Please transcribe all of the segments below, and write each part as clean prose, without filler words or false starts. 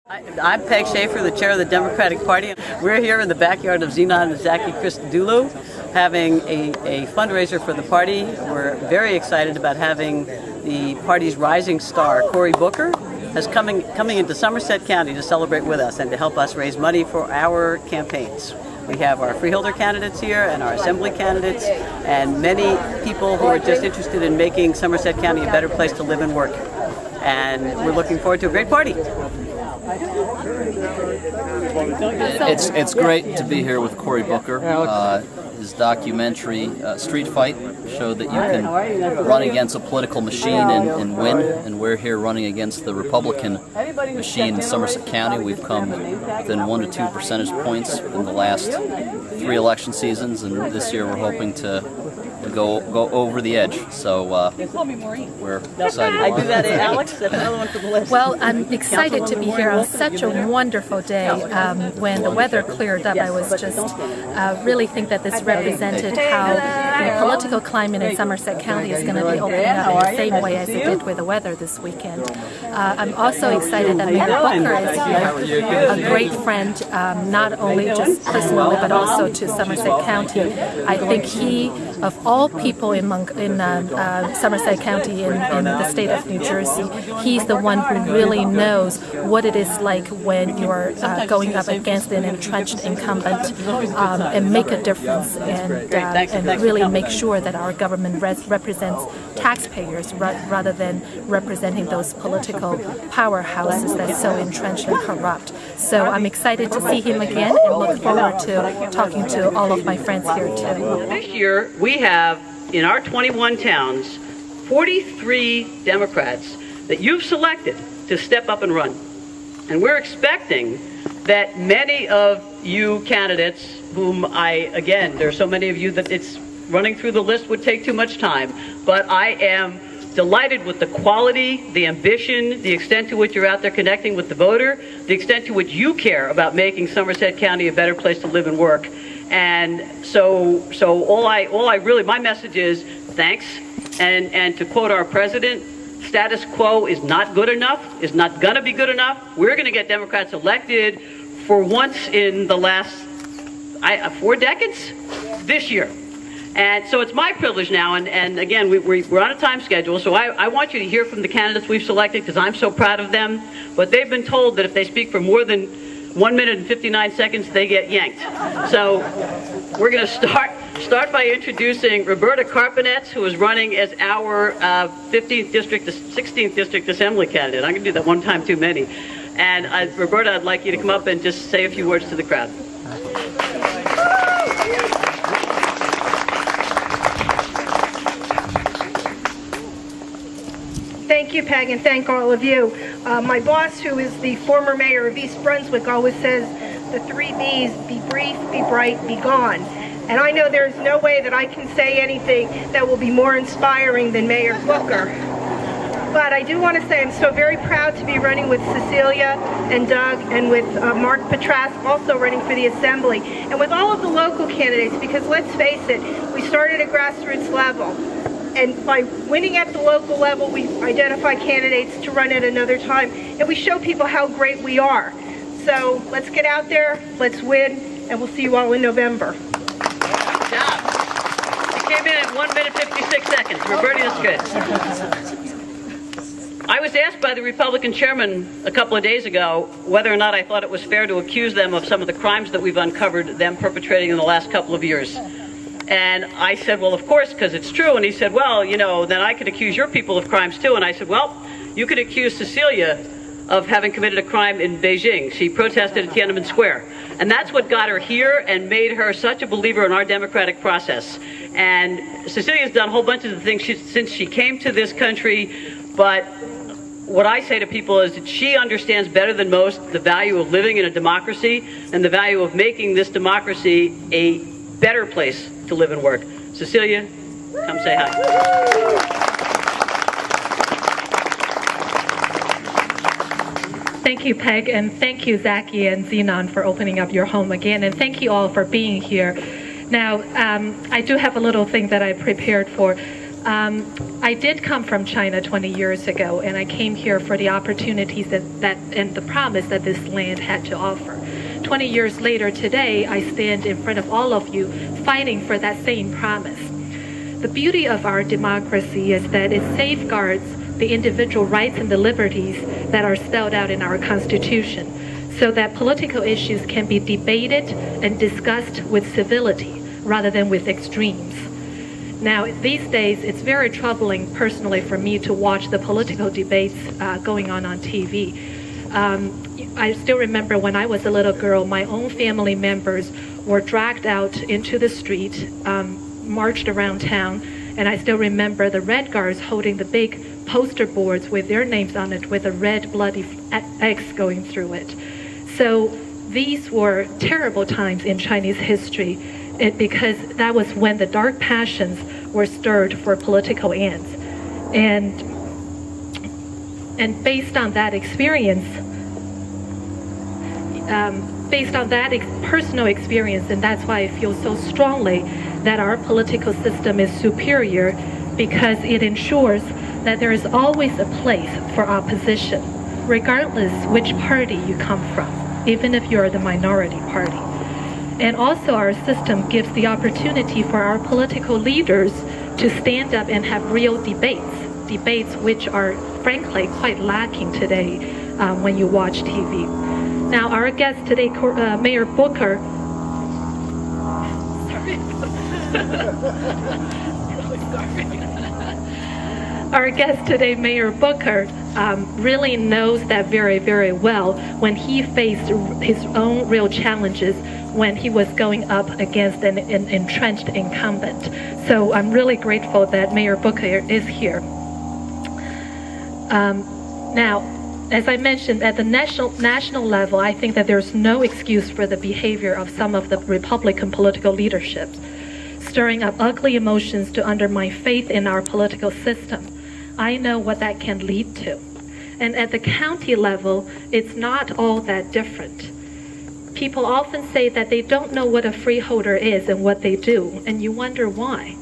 I'm Peg Schaffer, the chair of the Democratic Party. We're here in the backyard of Zenon Zachy Christodoulou having a fundraiser for the party. We're very excited about having the party's rising star, Cory A, coming into Somerset County to celebrate with us and to help us raise money for our campaigns. We have our freeholder candidates here and our assembly candidates and many people who are just interested in making Somerset County a better place to live and work. And we're looking forward to a great party. It's great to be here with Cory A. His documentary Street Fight showed that you can run against a political machine and win, and we're here running against the Republican machine in Somerset County. We've come within 1 to 2 percentage points in the last 3 election seasons, and this year we're hoping to go over the edge. So we're excited. I do that, Alex. That's another one for the list. Well, I'm excited to be here on such a wonderful day. When the weather cleared up, I was just really think that this represented how the political climate in Somerset County is going to be opening up in the same way as it did with the weather this weekend. I'm also excited that Mayor Booker is here, a great friend, not only just personally but also to Somerset County. I think he, of all people in Somerset County in the state of New Jersey, he's the one who really knows what it is like when you're going up against an entrenched incumbent and make a difference and really make sure that our government represents taxpayers rather than representing those political powerhouses that's so entrenched and corrupt. So I'm excited to see him again and look forward to talking to all of my friends here too. This year we have in our 21 towns 43 Democrats that you've selected to step up and run. And we're expecting that many of you candidates whom there are so many of you that it's running through the list would take too much time, but I am delighted with the quality, the ambition, the extent to which you're out there connecting with the voter, the extent to which you care about making Somerset County a better place to live and work. And so my message is thanks. And to quote our president, status quo is not good enough, is not going to be good enough. We're going to get Democrats elected for once in the last 4 decades this year. And so it's my privilege now, and again, we're on a time schedule, so I want you to hear from the candidates we've selected because I'm so proud of them. But they've been told that if they speak for more than 1 minute and 59 seconds, they get yanked. So we're going to start by introducing Roberta Karpinecz, who is running as our 15th district to 16th district assembly candidate. I'm going to do that one time too many. And Roberta, I'd like you to come up and just say a few words to the crowd. Thank you, Peg, and thank all of you. My boss, who is the former mayor of East Brunswick, always says the 3 B's: be brief, be bright, be gone. And I know there's no way that I can say anything that will be more inspiring than Mayor Booker. But I do want to say I'm so very proud to be running with Cecilia and Doug and with Mark Petras, also running for the Assembly, and with all of the local candidates, because let's face it, we started at grassroots level. And by winning at the local level, we identify candidates to run at another time, and we show people how great we are. So let's get out there, let's win, and we'll see you all in November. Good job. You came in at 1 minute 56 seconds. Roberta, that's good. I was asked by the Republican chairman a couple of days ago whether or not I thought it was fair to accuse them of some of the crimes that we've uncovered them perpetrating in the last couple of years. And I said, well, of course, because it's true. And he said, well, then I could accuse your people of crimes too. And I said, well, you could accuse Cecilia of having committed a crime in Beijing. She protested at Tiananmen Square. And that's what got her here and made her such a believer in our democratic process. And Cecilia's done a whole bunch of the things since she came to this country. But what I say to people is that she understands better than most the value of living in a democracy and the value of making this democracy a better place to live and work. Cecilia, come say hi. Thank you, Peg, and thank you, Zachy and Zenon, for opening up your home again, and thank you all for being here. Now, I do have a little thing that I prepared for. I did come from China 20 years ago, and I came here for the opportunities that and the promise that this land had to offer. 20 years later today, I stand in front of all of you fighting for that same promise. The beauty of our democracy is that it safeguards the individual rights and the liberties that are spelled out in our Constitution, so that political issues can be debated and discussed with civility rather than with extremes. Now, these days, it's very troubling personally for me to watch the political debates going on TV. I still remember when I was a little girl, my own family members were dragged out into the street, marched around town, and I still remember the Red Guards holding the big poster boards with their names on it with a red bloody X going through it. So these were terrible times in Chinese history, because that was when the dark passions were stirred for political ends. And based on that experience, personal experience, and that's why I feel so strongly that our political system is superior, because it ensures that there is always a place for opposition, regardless which party you come from, even if you're the minority party. And also our system gives the opportunity for our political leaders to stand up and have real debates which are frankly quite lacking today when you watch TV. Now our guest today, Mayor Booker, Our guest today, Mayor Booker, really knows that very, very well when he faced his own real challenges when he was going up against an entrenched incumbent. So I'm really grateful that Mayor Booker is here. Now, as I mentioned, at the national level, I think that there's no excuse for the behavior of some of the Republican political leaderships, stirring up ugly emotions to undermine faith in our political system. I know what that can lead to. And at the county level, it's not all that different. People often say that they don't know what a freeholder is and what they do, and you wonder why.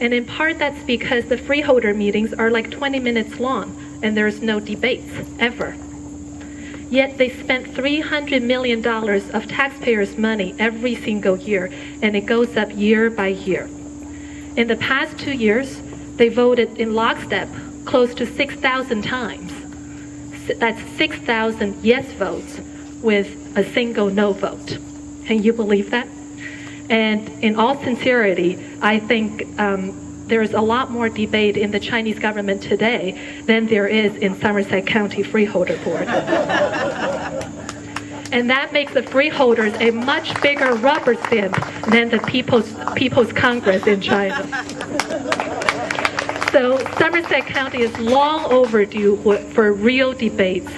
And in part, that's because the freeholder meetings are like 20 minutes long, and there's no debates, ever. Yet they spent $300 million of taxpayers' money every single year, and it goes up year by year. In the past 2 years, they voted in lockstep close to 6,000 times. That's 6,000 yes votes with a single no vote. Can you believe that? And in all sincerity, I think there is a lot more debate in the Chinese government today than there is in Somerset County Freeholder Board. And that makes the freeholders a much bigger rubber stamp than the People's Congress in China. So Somerset County is long overdue for real debates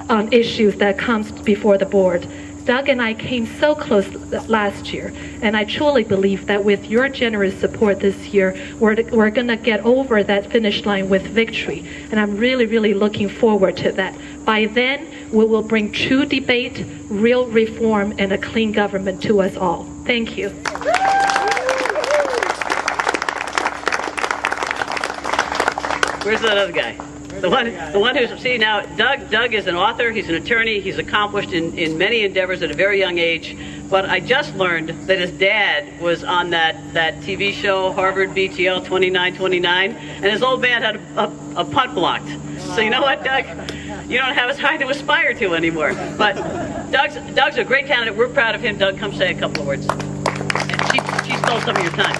on issues that comes before the board. Doug and I came so close last year, and I truly believe that with your generous support this year, we're going to get over that finish line with victory. And I'm really, really looking forward to that. By then, we will bring true debate, real reform, and a clean government to us all. Thank you. Where's that other guy? The one who's, see now, Doug is an author, he's an attorney, he's accomplished in many endeavors at a very young age, but I just learned that his dad was on that TV show, Harvard BTL 2929, and his old man had a punt blocked. So you know what, Doug? You don't have as high to aspire to anymore. But Doug's a great candidate, we're proud of him. Doug, come say a couple of words. She stole some of your time.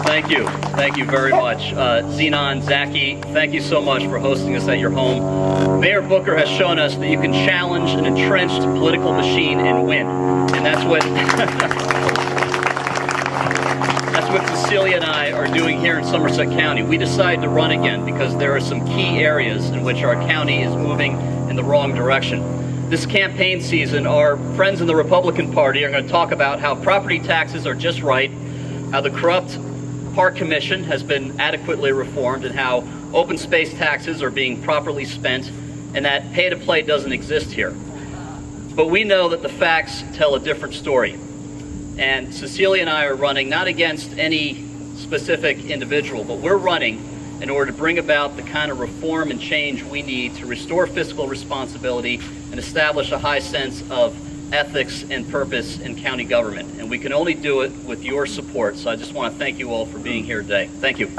Thank you. Thank you very much. Zenon Zachy, thank you so much for hosting us at your home. Mayor Booker has shown us that you can challenge an entrenched political machine and win. And that's what that's what Cecilia and I are doing here in Somerset County. We decided to run again because there are some key areas in which our county is moving in the wrong direction. This campaign season, our friends in the Republican Party are going to talk about how property taxes are just right, how the corrupt Park Commission has been adequately reformed, and how open space taxes are being properly spent, and that pay-to-play doesn't exist here. But we know that the facts tell a different story. And Cecilia and I are running not against any specific individual, but we're running in order to bring about the kind of reform and change we need to restore fiscal responsibility and establish a high sense of ethics and purpose in county government. And we can only do it with your support. So I just want to thank you all for being here today. Thank you.